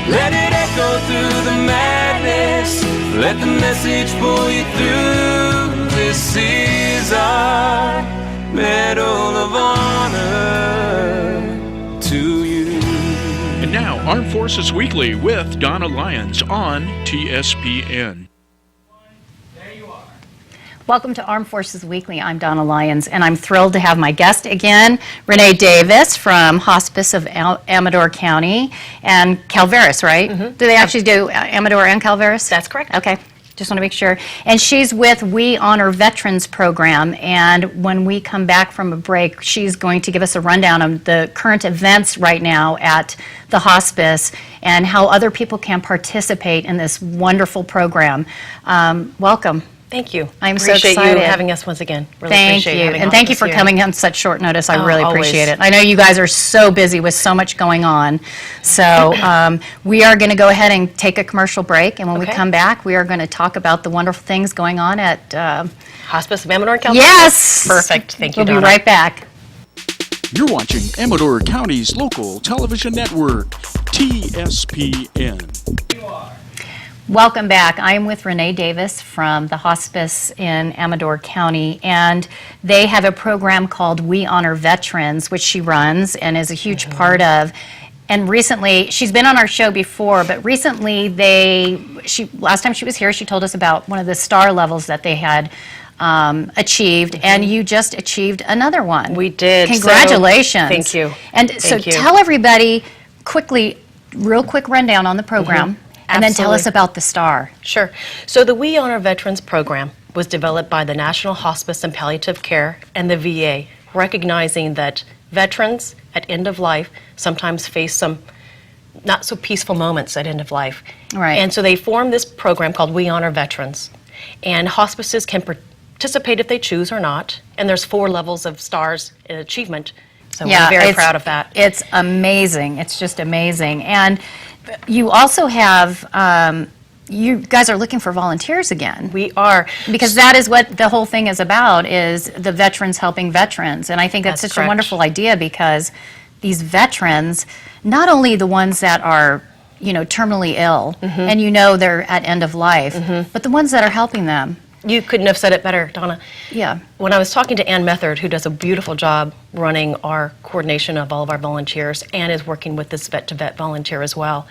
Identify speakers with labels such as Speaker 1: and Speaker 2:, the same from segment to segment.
Speaker 1: Let it echo through the madness. Let the message pull you through. This is our Medal of Honor to you.
Speaker 2: And now, Armed Forces Weekly with Donna Lyons on TSPN.
Speaker 3: Welcome to Armed Forces Weekly. I'm Donna Lyons, and I'm thrilled to have my guest again, Renee Davis from Hospice of Amador County and Calaveras, right? Mm-hmm. Do they actually do Amador and Calaveras?
Speaker 4: That's correct.
Speaker 3: Okay. Just want to make sure. And she's with We Honor Veterans program, and when we come back from a break, she's going to give us a rundown of the current events right now at the hospice and how other people can participate in this wonderful program. Welcome.
Speaker 4: Thank you.
Speaker 3: I'm so excited.
Speaker 4: Appreciate you having us once again. Really
Speaker 3: Thank
Speaker 4: appreciate
Speaker 3: you.
Speaker 4: having
Speaker 3: And thank you for coming on such short notice. I really appreciate it. I know you guys are so busy with so much going on. So we are going to go ahead and take a commercial break. And when we come back, we are going to talk about the wonderful things going on at
Speaker 4: Hospice of Amador, Calaveras.
Speaker 3: Yes.
Speaker 4: Perfect. Thank you,
Speaker 3: Donna.
Speaker 4: We'll
Speaker 3: be right back.
Speaker 2: You're watching Amador County's local television network, TSPN.
Speaker 3: Welcome back. I am with Renee Davis from the Hospice in Amador County, and they have a program called We Honor Veterans, which she runs and is a huge part of. And recently, she's been on our show before, but recently last time she was here, she told us about one of the star levels that they had achieved, and you just achieved another one.
Speaker 4: We did.
Speaker 3: Congratulations.
Speaker 4: So, thank you.
Speaker 3: And
Speaker 4: thank you.
Speaker 3: Tell everybody real quick rundown on the program. And then tell us about the STAR.
Speaker 4: Sure. So the We Honor Veterans program was developed by the National Hospice and Palliative Care and the VA, recognizing that veterans at end of life sometimes face some not so peaceful moments at end of life.
Speaker 3: Right.
Speaker 4: And so they formed this program called We Honor Veterans. And hospices can participate if they choose or not. And there's 4 levels of stars in achievement. So we're very proud of that.
Speaker 3: It's amazing. It's just amazing. And you also have, you guys are looking for volunteers again.
Speaker 4: We are.
Speaker 3: Because that is what the whole thing is about, is the veterans helping veterans. And I think that's such a wonderful idea, because these veterans, not only the ones that are, terminally ill, and they're at end of life, but the ones that are helping them.
Speaker 4: You couldn't have said it better, Donna.
Speaker 3: Yeah.
Speaker 4: When I was talking to Ann Method, who does a beautiful job running our coordination of all of our volunteers and is working with this vet-to-vet volunteer as well,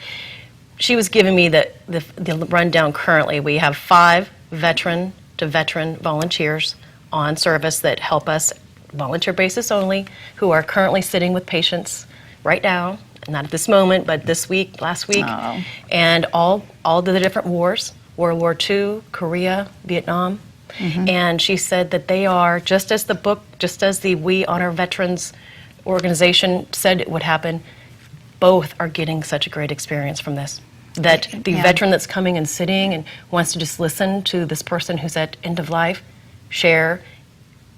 Speaker 4: she was giving me the rundown currently. We have 5 veteran-to-veteran volunteers on service that help us, volunteer basis only, who are currently sitting with patients right now, not at this moment, but this week, last week, and all the different wars. World War II, Korea, Vietnam, and she said that they are, just as the We Honor Veterans organization said it would happen, both are getting such a great experience from this. That the veteran that's coming and sitting and wants to just listen to this person who's at end of life share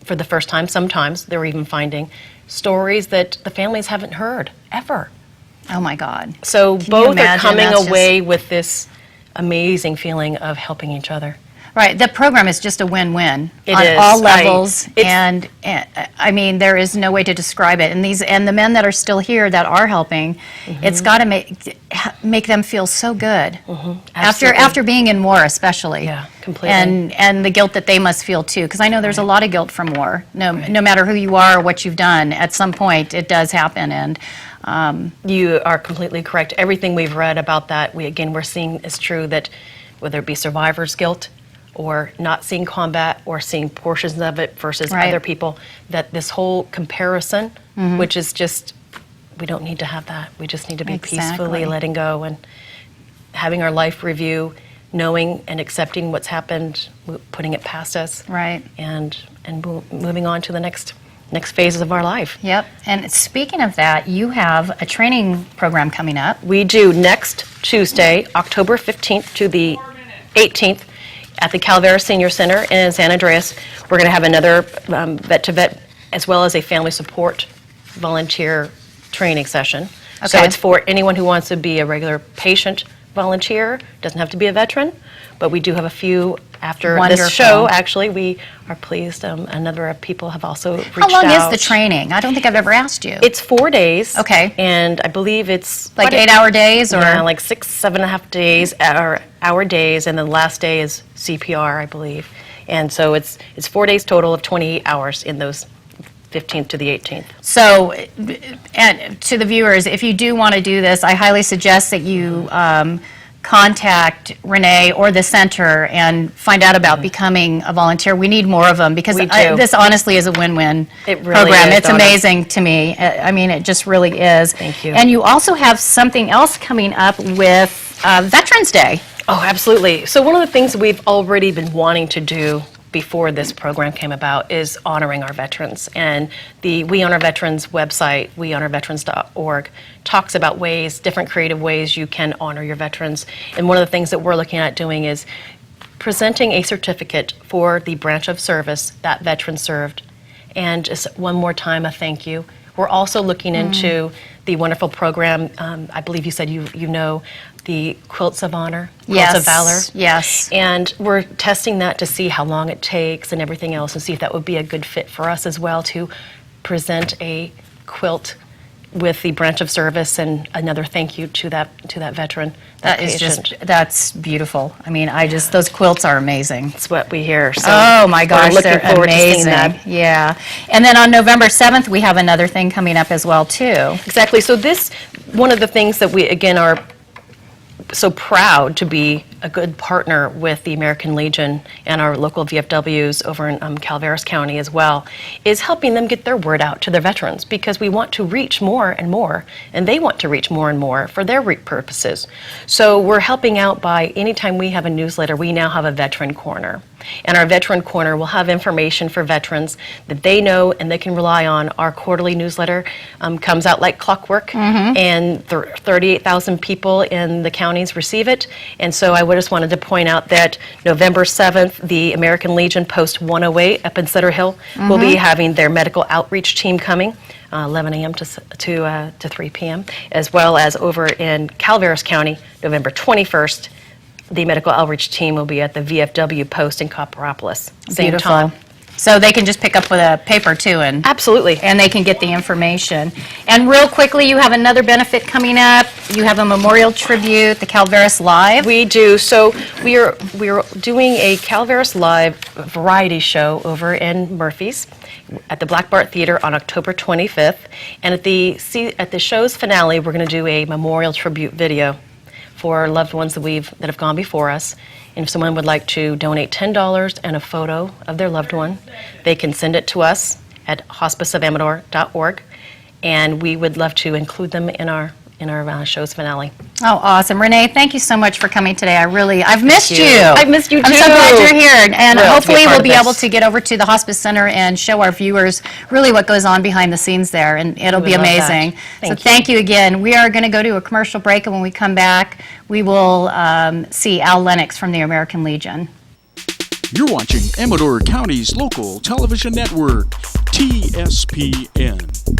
Speaker 4: for the first time, sometimes they're even finding stories that the families haven't heard, ever.
Speaker 3: Oh my God.
Speaker 4: So both are coming away with this amazing feeling of helping each other.
Speaker 3: Right. The program is just a win-win on
Speaker 4: is.
Speaker 3: all levels, and I mean, there is no way to describe it. And the men that are still here that are helping, it's got to make them feel so good after being in war, especially.
Speaker 4: Yeah, completely.
Speaker 3: And the guilt that they must feel too, because I know there's a lot of guilt from war. No matter who you are or what you've done, at some point it does happen. And
Speaker 4: you are completely correct. Everything we've read about that, we're seeing is true, that whether it be survivor's guilt or not seeing combat or seeing portions of it versus other people, that this whole comparison, which is just, we don't need to have that. We just need to be peacefully letting go and having our life review, knowing and accepting what's happened, putting it past us, and moving on to the next phases of our life.
Speaker 3: Yep. And speaking of that, you have a training program coming up.
Speaker 4: We do next Tuesday, October 15th to the 18th at the Calaveras Senior Center in San Andreas. We're going to have another vet-to-vet as well as a family support volunteer training session. Okay. So it's for anyone who wants to be a regular patient volunteer. Doesn't have to be a veteran, but we do have a few after
Speaker 3: Wonderful.
Speaker 4: this show, actually, we are pleased. A number of people have also reached out.
Speaker 3: How long is the training? I don't think I've ever asked you.
Speaker 4: It's 4 days.
Speaker 3: Okay.
Speaker 4: And I believe it's
Speaker 3: Like 8-hour days, or?
Speaker 4: Yeah, like 7.5 days, or hour days, and then the last day is CPR, I believe. And so it's 4 days total of 28 hours in those 15th to the 18th.
Speaker 3: So, and to the viewers, if you do want to do this, I highly suggest that you contact Renee or the center and find out about becoming a volunteer. We need more of them, because
Speaker 4: We do.
Speaker 3: this honestly is a win-win
Speaker 4: It really
Speaker 3: program.
Speaker 4: is,
Speaker 3: It's
Speaker 4: Donna.
Speaker 3: amazing to me. I mean, it just really is.
Speaker 4: Thank you.
Speaker 3: And you also have something else coming up with Veterans Day.
Speaker 4: Oh, absolutely. So one of the things we've already been wanting to do before this program came about is honoring our veterans. And the We Honor Veterans website, wehonorveterans.org, talks about ways, different creative ways you can honor your veterans. And one of the things that we're looking at doing is presenting a certificate for the branch of service that veteran served. And just one more time, a thank you. We're also looking into the wonderful program, I believe you said you know, the Quilts of Honor, Quilts of Valor.
Speaker 3: Yes.
Speaker 4: And we're testing that to see how long it takes and everything else, and see if that would be a good fit for us as well, to present a quilt with the branch of service and another thank you to that veteran.
Speaker 3: That is just, that's beautiful. I mean, those quilts are amazing.
Speaker 4: That's what we hear. So
Speaker 3: Oh my gosh,
Speaker 4: we're looking
Speaker 3: they're
Speaker 4: forward to seeing
Speaker 3: amazing.
Speaker 4: that.
Speaker 3: Yeah. And then on November 7th, we have another thing coming up as well, too.
Speaker 4: Exactly. So this, one of the things that we, again, are so proud to be a good partner with the American Legion and our local VFWs over in Calaveras County as well, is helping them get their word out to their veterans, because we want to reach more and more, and they want to reach more and more for their purposes. So we're helping out by, anytime we have a newsletter, we now have a Veteran Corner. And our Veteran Corner will have information for veterans that they know and they can rely on. Our quarterly newsletter comes out like clockwork, and 38,000 people in the counties receive it. And so I just wanted to point out that November 7th, the American Legion Post 108 up in Sutter Hill will be having their medical outreach team coming. 11 a.m. to 3 p.m., as well as over in Calaveras County, November 21st, the medical outreach team will be at the VFW post in Copperopolis. Same
Speaker 3: Beautiful.
Speaker 4: time.
Speaker 3: So they can just pick up with a paper, too, and
Speaker 4: Absolutely.
Speaker 3: they can get the information. And real quickly, you have another benefit coming up. You have a memorial tribute, the Calaveras Live.
Speaker 4: We do. So we are doing a Calaveras Live variety show over in Murphy's at the Black Bart Theater on October 25th. And at the show's finale, we're going to do a memorial tribute video for loved ones that have gone before us. And if someone would like to donate $10 and a photo of their loved one, they can send it to us at hospiceofamador.org, and we would love to include them in our show's finale.
Speaker 3: Oh, awesome. Renee, thank you so much for coming today. I've missed you.
Speaker 4: I've missed you,
Speaker 3: I'm so
Speaker 4: too.
Speaker 3: glad you're here. And
Speaker 4: Thrilled to be a
Speaker 3: hopefully
Speaker 4: part
Speaker 3: we'll
Speaker 4: of
Speaker 3: be
Speaker 4: this.
Speaker 3: able to get over to the Hospice Center and show our viewers really what goes on behind the scenes there, and it'll
Speaker 4: We
Speaker 3: be
Speaker 4: would love that.
Speaker 3: amazing.
Speaker 4: Thank
Speaker 3: So thank you again. We are going to go to a commercial break, and when we come back, we will see Al Lennox from the American Legion.
Speaker 2: You're watching Amador County's local television network, TSPN.